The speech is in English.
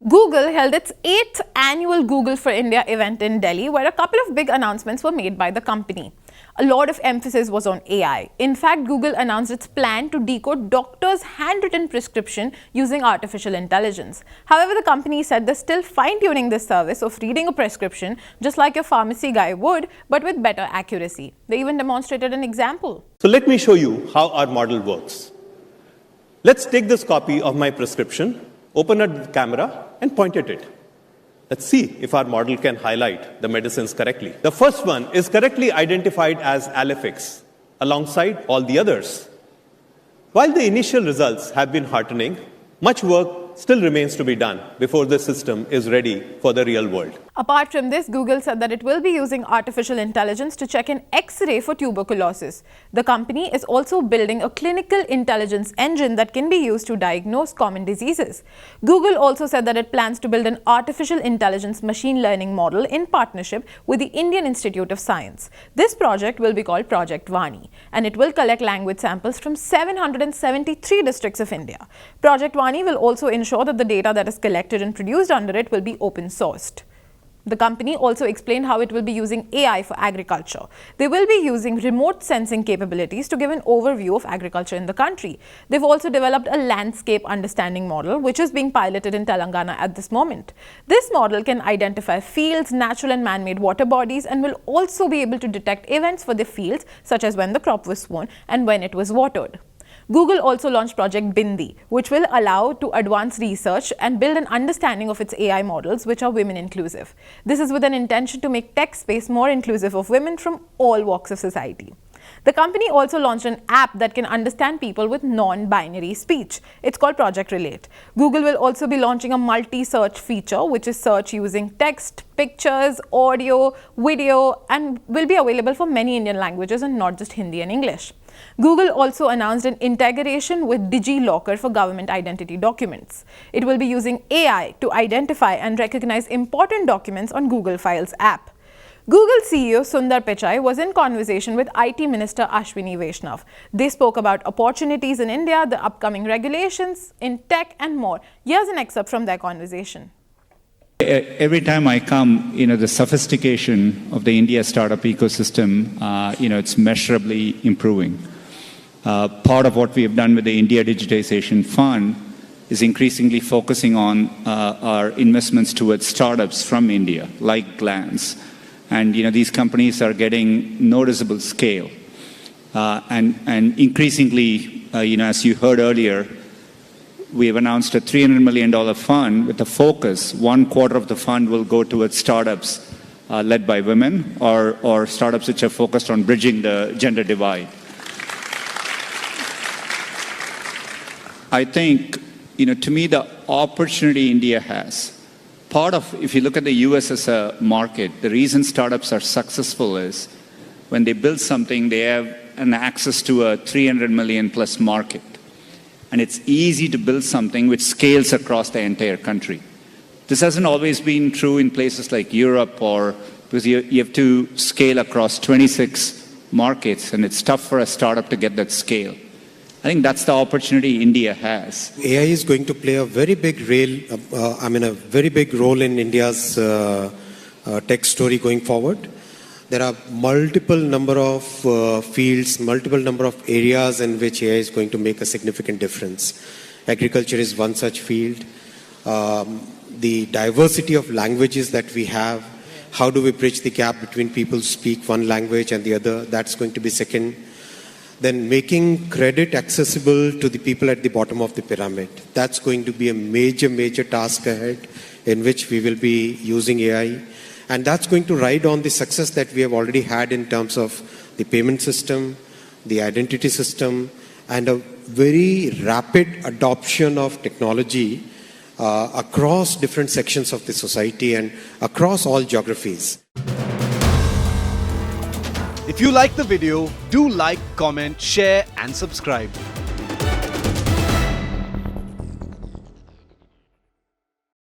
Google held its 8th annual Google for India event in Delhi, where a couple of big announcements were made by the company. A lot of emphasis was on AI. In fact, Google announced its plan to decode doctors' handwritten prescription using artificial intelligence. However, the company said they're still fine-tuning this service of reading a prescription just like your pharmacy guy would, but with better accuracy. They even demonstrated an example. So let me show you how our model works. Let's take this copy of my prescription, open a camera, and point at it. Let's see if our model can highlight the medicines correctly. The first one is correctly identified as Alifix, alongside all the others. While the initial results have been heartening, much work still remains to be done before the system is ready for the real world. Apart from this, Google said that it will be using artificial intelligence to check an X-ray for tuberculosis. The company is also building a clinical intelligence engine that can be used to diagnose common diseases. Google also said that it plans to build an artificial intelligence machine learning model in partnership with the Indian Institute of Science. This project will be called Project Vani, and it will collect language samples from 773 districts of India. Project Vani will also ensure that the data that is collected and produced under it will be open sourced. The company also explained how it will be using AI for agriculture. They will be using remote sensing capabilities to give an overview of agriculture in the country. They've also developed a landscape understanding model, which is being piloted in Telangana at this moment. This model can identify fields, natural and man-made water bodies, and will also be able to detect events for the fields, such as when the crop was sown and when it was watered. Google also launched Project Bindi, which will allow to advance research and build an understanding of its AI models, which are women inclusive. This is with an intention to make tech space more inclusive of women from all walks of society. The company also launched an app that can understand people with non-binary speech. It's called Project Relate. Google will also be launching a multi-search feature, which is search using text, pictures, audio, video, and will be available for many Indian languages and not just Hindi and English. Google also announced an integration with DigiLocker for government identity documents. It will be using AI to identify and recognize important documents on Google Files app. Google CEO Sundar Pichai was in conversation with IT Minister Ashwini Vaishnaw. They spoke about opportunities in India, the upcoming regulations in tech, and more. Here's an excerpt from their conversation. Every time I come, the sophistication of the India startup ecosystem, it's measurably improving. Part of what we have done with the India Digitization Fund is increasingly focusing on our investments towards startups from India, like Glance. And these companies are getting noticeable scale. And increasingly, as you heard earlier, we have announced a $300 million fund with a focus. 1/4 of the fund will go towards startups led by women or startups which are focused on bridging the gender divide. I think, to me, the opportunity India has, part of, if you look at the US as a market, the reason startups are successful is when they build something, they have an access to a 300 million plus market. And it's easy to build something which scales across the entire country. This hasn't always been true in places like Europe, because you have to scale across 26 markets, and it's tough for a startup to get that scale. I think that's the opportunity India has. AI is going to play a very big role in India's tech story going forward. There are multiple number of fields, multiple number of areas in which AI is going to make a significant difference. Agriculture is one such field. The diversity of languages that we have, how do we bridge the gap between people who speak one language and the other, that's going to be second. Then making credit accessible to the people at the bottom of the pyramid. That's going to be a major task ahead in which we will be using AI. And that's going to ride on the success that we have already had in terms of the payment system, the identity system, and a very rapid adoption of technology across different sections of the society and across all geographies. If you like the video, do like, comment, share, and subscribe.